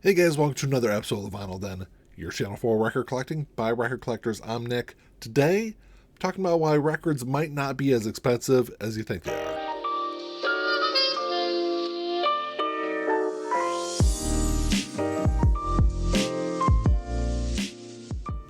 Hey guys, welcome to another episode of the Vinyl Den, your channel for record collecting by record collectors. I'm Nick. Today, I'm talking about why records might not be as expensive as you think they are.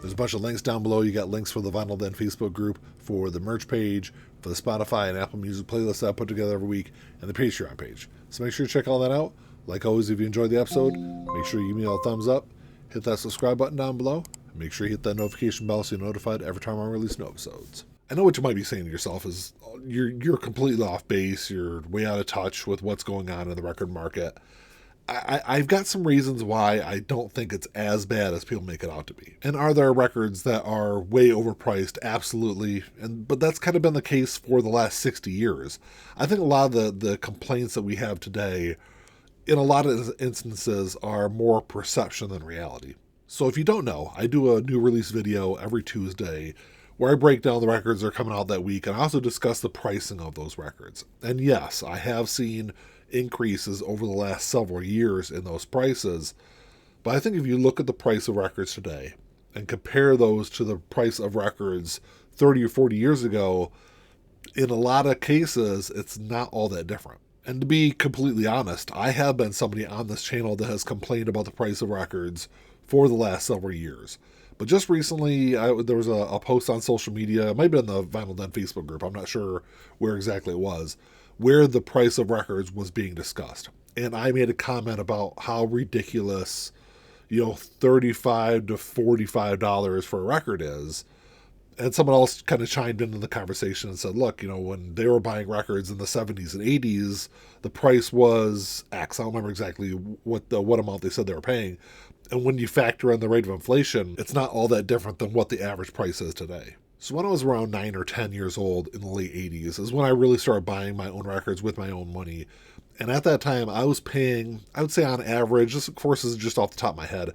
There's a bunch of links down below. You got links for the Vinyl Den Facebook group, for the merch page, for the Spotify and Apple Music playlist that I put together every week, and the Patreon page. So make sure to check all that out. Like always, if you enjoyed the episode, make sure you give me a thumbs up, hit that subscribe button down below, and make sure you hit that notification bell so you're notified every time I release new episodes. I know what you might be saying to yourself is you're completely off base, you're way out of touch with what's going on in the record market. I've got some reasons why I don't think it's as bad as people make it out to be. And are there records that are way overpriced? Absolutely. But that's kind of been the case for the last 60 years. I think a lot of the complaints that we have today, in a lot of instances, are more perception than reality. So if you don't know, I do a new release video every Tuesday where I break down the records that are coming out that week, and I also discuss the pricing of those records. And yes, I have seen increases over the last several years in those prices, but I think if you look at the price of records today and compare those to the price of records 30 or 40 years ago, in a lot of cases, it's not all that different. And to be completely honest, I have been somebody on this channel that has complained about the price of records for the last several years. But just recently, there was a post on social media, it might have been the Vinyl Den Facebook group, I'm not sure where exactly it was, where the price of records was being discussed. And I made a comment about how ridiculous, $35 to $45 for a record is. And someone else kind of chimed into the conversation and said, look, when they were buying records in the 70s and 80s, the price was X. I don't remember exactly what amount they said they were paying. And when you factor in the rate of inflation, it's not all that different than what the average price is today. So when I was around 9 or 10 years old in the late 80s is when I really started buying my own records with my own money. And at that time, I was paying, I would say on average, this of course is just off the top of my head,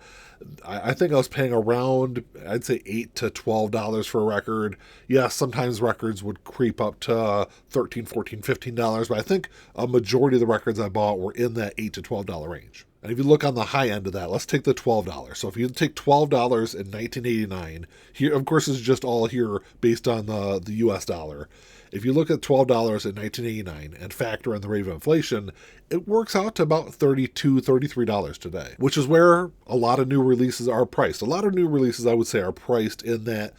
I think I was paying around, I'd say $8 to $12 for a record. Yes, sometimes records would creep up to $13, $14, $15, but I think a majority of the records I bought were in that $8 to $12 range. And if you look on the high end of that, let's take the $12. So if you take $12 in 1989, here, of course, is just all here based on the US dollar. If you look at $12 in 1989 and factor in the rate of inflation, it works out to about $32, $33 today, which is where a lot of new releases are priced. A lot of new releases, I would say, are priced in that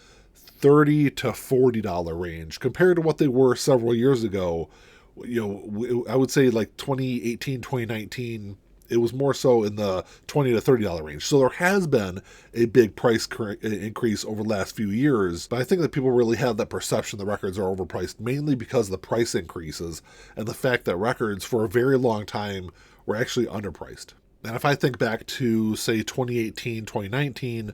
$30 to $40 range compared to what they were several years ago. I would say like 2018, 2019, it was more so in the $20 to $30 range. So there has been a big price increase over the last few years. But I think that people really have that perception that records are overpriced, mainly because of the price increases and the fact that records for a very long time were actually underpriced. And if I think back to, say, 2018, 2019,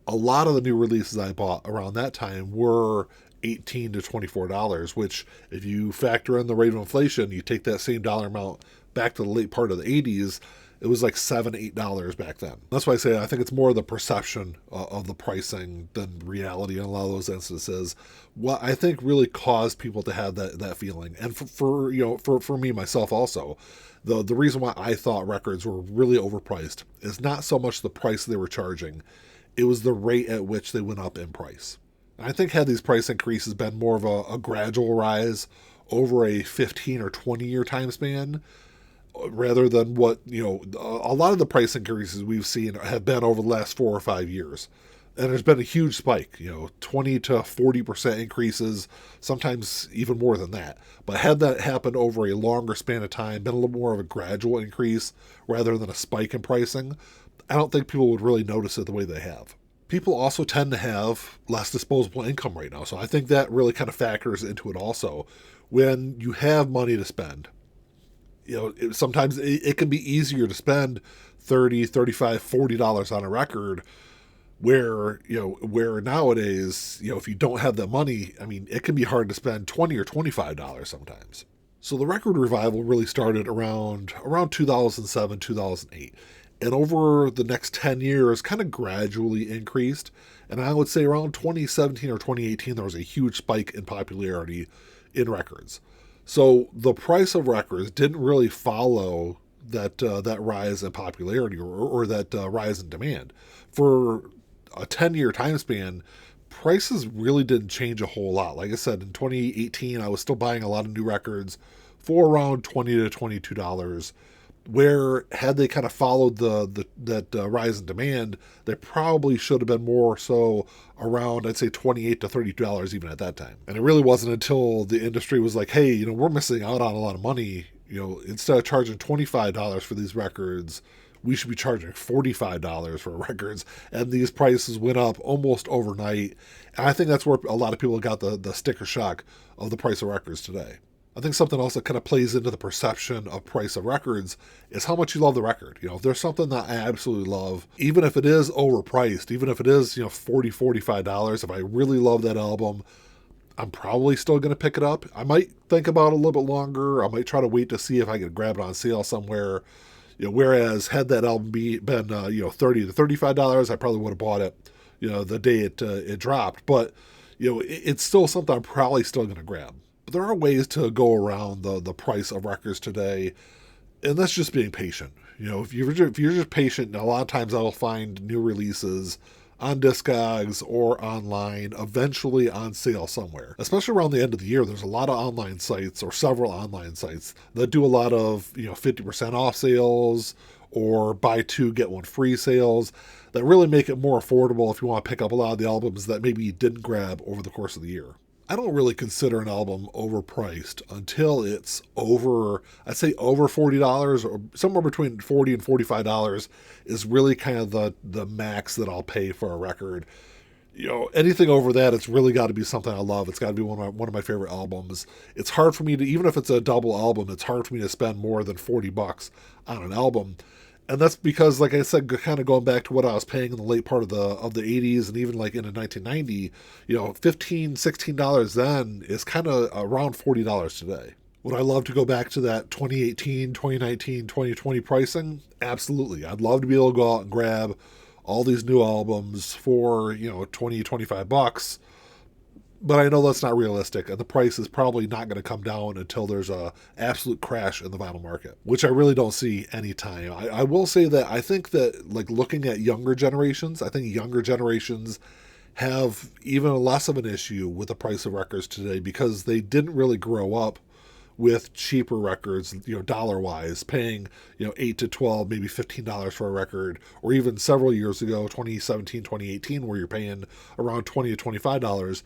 a lot of the new releases I bought around that time were $18 to $24, which if you factor in the rate of inflation, you take that same dollar amount back to the late part of the 80s, it was like $7, $8 back then. That's why I say I think it's more the perception of the pricing than reality in a lot of those instances. What I think really caused people to have that feeling, and for me myself also, the reason why I thought records were really overpriced is not so much the price they were charging, it was the rate at which they went up in price. I think had these price increases been more of a gradual rise over a 15 or 20 year time span, rather than what, a lot of the price increases we've seen have been over the last 4 or 5 years. And there's been a huge spike, 20 to 40% increases, sometimes even more than that. But had that happened over a longer span of time, been a little more of a gradual increase rather than a spike in pricing, I don't think people would really notice it the way they have. People also tend to have less disposable income right now. So I think that really kind of factors into it also. When you have money to spend, sometimes it can be easier to spend $30, $35, $40 on a record where nowadays, if you don't have that money, it can be hard to spend $20 or $25 sometimes. So the record revival really started around 2007, 2008. And over the next 10 years, kind of gradually increased. And I would say around 2017 or 2018, there was a huge spike in popularity in records. So the price of records didn't really follow that rise in popularity or that rise in demand. For a 10-year time span, prices really didn't change a whole lot. Like I said, in 2018, I was still buying a lot of new records for around $20 to $22. Where had they kind of followed that rise in demand, they probably should have been more so around, I'd say, $28 to $32 even at that time. And it really wasn't until the industry was like, hey, we're missing out on a lot of money. Instead of charging $25 for these records, we should be charging $45 for records. And these prices went up almost overnight. And I think that's where a lot of people got the sticker shock of the price of records today. I think something else that kind of plays into the perception of price of records is how much you love the record. If there's something that I absolutely love, even if it is overpriced, even if it is, $40, $45, if I really love that album, I'm probably still going to pick it up. I might think about it a little bit longer. I might try to wait to see if I can grab it on sale somewhere. Whereas had that album been, $30 to $35, I probably would have bought it, the day it dropped. But, it's still something I'm probably still going to grab. But there are ways to go around the price of records today, and that's just being patient. If you're just patient, a lot of times I'll find new releases on Discogs or online, eventually on sale somewhere. Especially around the end of the year, there's a lot of online sites or several online sites that do a lot of 50% off sales or buy two get one free sales that really make it more affordable if you want to pick up a lot of the albums that maybe you didn't grab over the course of the year. I don't really consider an album overpriced until it's over $40 or somewhere between $40 and $45 is really kind of the max that I'll pay for a record. Anything over that, it's really got to be something I love. It's got to be one of my favorite albums. It's hard for me to, even if it's a double album, it's hard for me to spend more than $40 on an album. And that's because, like I said, kind of going back to what I was paying in the late part of the 80s and even like into 1990, $15, $16 then is kind of around $40 today. Would I love to go back to that 2018, 2019, 2020 pricing? Absolutely. I'd love to be able to go out and grab all these new albums for, $20, $25. But I know that's not realistic, and the price is probably not going to come down until there's a absolute crash in the vinyl market, which I really don't see anytime. I will say that I think that, like, looking at younger generations, I think younger generations have even less of an issue with the price of records today because they didn't really grow up with cheaper records, dollar-wise, paying, $8 to $12, maybe $15 for a record, or even several years ago, 2017, 2018, where you're paying around $20 to $25.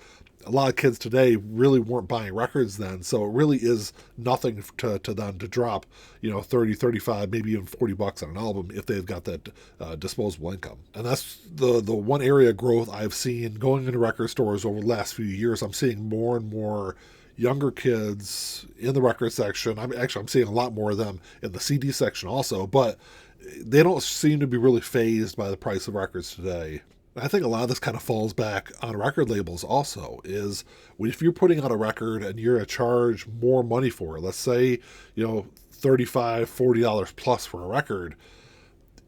A lot of kids today really weren't buying records then, so it really is nothing to them to drop, 30, 35, maybe even $40 on an album if they've got that disposable income. And that's the one area of growth I've seen going into record stores over the last few years. I'm seeing more and more younger kids in the record section. I'm seeing a lot more of them in the CD section also, but they don't seem to be really fazed by the price of records today. I think a lot of this kind of falls back on record labels also, is if you're putting out a record and you're going to charge more money for it, let's say, $35, $40 plus for a record,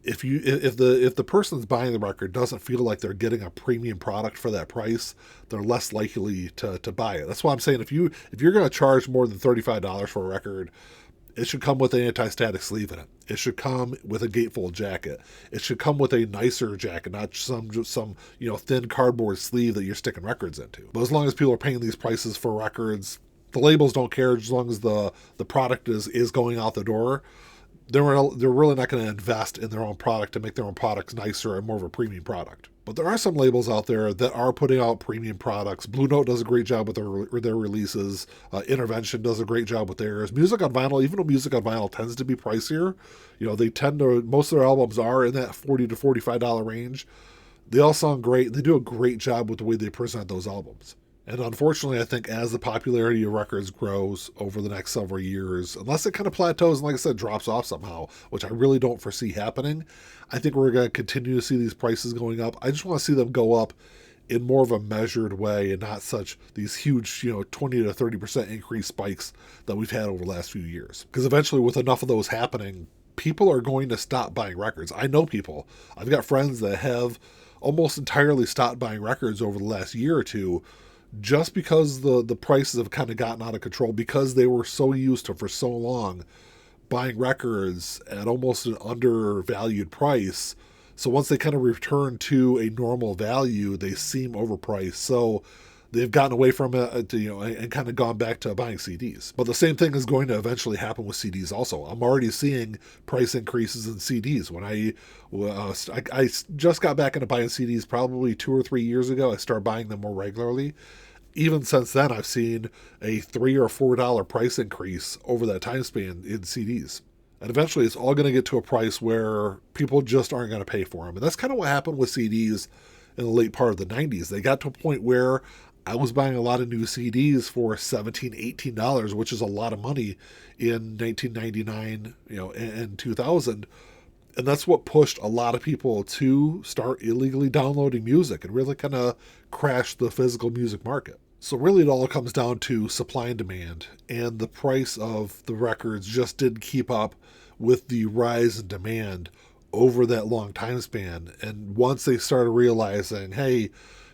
if the person's buying the record doesn't feel like they're getting a premium product for that price, they're less likely to buy it. That's why I'm saying if you're going to charge more than $35 for a record, it should come with an anti-static sleeve in it. It should come with a gatefold jacket. It should come with a nicer jacket, not some thin cardboard sleeve that you're sticking records into. But as long as people are paying these prices for records, the labels don't care as long as the product is going out the door. They're really not going to invest in their own product to make their own products nicer and more of a premium product. But there are some labels out there that are putting out premium products. Blue Note does a great job with their releases. Intervention does a great job with theirs. Music on vinyl, even though music on vinyl tends to be pricier, most of their albums are in that $40 to $45 range. They all sound great. They do a great job with the way they present those albums. And unfortunately, I think as the popularity of records grows over the next several years, unless it kind of plateaus and, like I said, drops off somehow, which I really don't foresee happening, I think we're going to continue to see these prices going up. I just want to see them go up in more of a measured way and not such these huge, 20 to 30% increase spikes that we've had over the last few years. Because eventually, with enough of those happening, people are going to stop buying records. I know people. I've got friends that have almost entirely stopped buying records over the last year or two, just because the prices have kind of gotten out of control, because they were so used to, for so long, buying records at almost an undervalued price. So once they kind of return to a normal value, they seem overpriced. So they've gotten away from it, and kind of gone back to buying CDs. But the same thing is going to eventually happen with CDs also. I'm already seeing price increases in CDs. When I just got back into buying CDs probably 2 or 3 years ago, I started buying them more regularly. Even since then, I've seen a $3 or $4 price increase over that time span in CDs. And eventually it's all going to get to a price where people just aren't going to pay for them. And that's kind of what happened with CDs in the late part of the 90s. They got to a point where I was buying a lot of new CDs for $17, $18, which is a lot of money in 1999, and 2000. And that's what pushed a lot of people to start illegally downloading music and really kind of crash the physical music market. So really it all comes down to supply and demand, and the price of the records just didn't keep up with the rise in demand over that long time span. And once they started realizing, hey,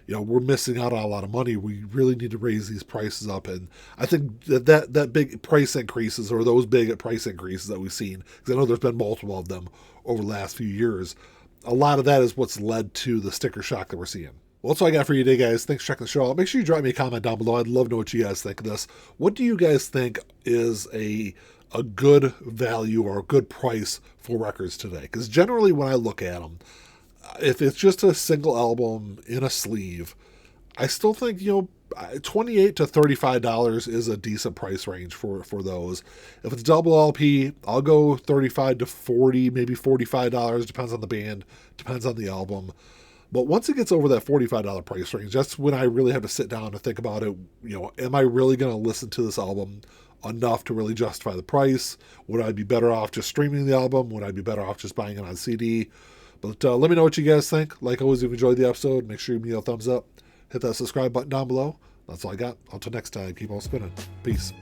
we're missing out on a lot of money, we really need to raise these prices up. And I think that big price increases, or those big price increases that we've seen, because I know there's been multiple of them over the last few years, a lot of that is what's led to the sticker shock that we're seeing. Well, that's all I got for you today, guys. Thanks for checking the show out. Make sure you drop me a comment down below. I'd love to know what you guys think of this. What do you guys think is a good value or a good price for records today? Because generally when I look at them, if it's just a single album in a sleeve, I still think, $28 to $35 is a decent price range for those. If it's double LP, I'll go $35 to $40, maybe $45. Depends on the band, depends on the album. But once it gets over that $45 price range, that's when I really have to sit down and think about it. Am I really going to listen to this album enough to really justify the price? Would I be better off just streaming the album? Would I be better off just buying it on CD? But let me know what you guys think. Like always, if you enjoyed the episode, make sure you give me a thumbs up. Hit that subscribe button down below. That's all I got. Until next time, keep on spinning. Peace.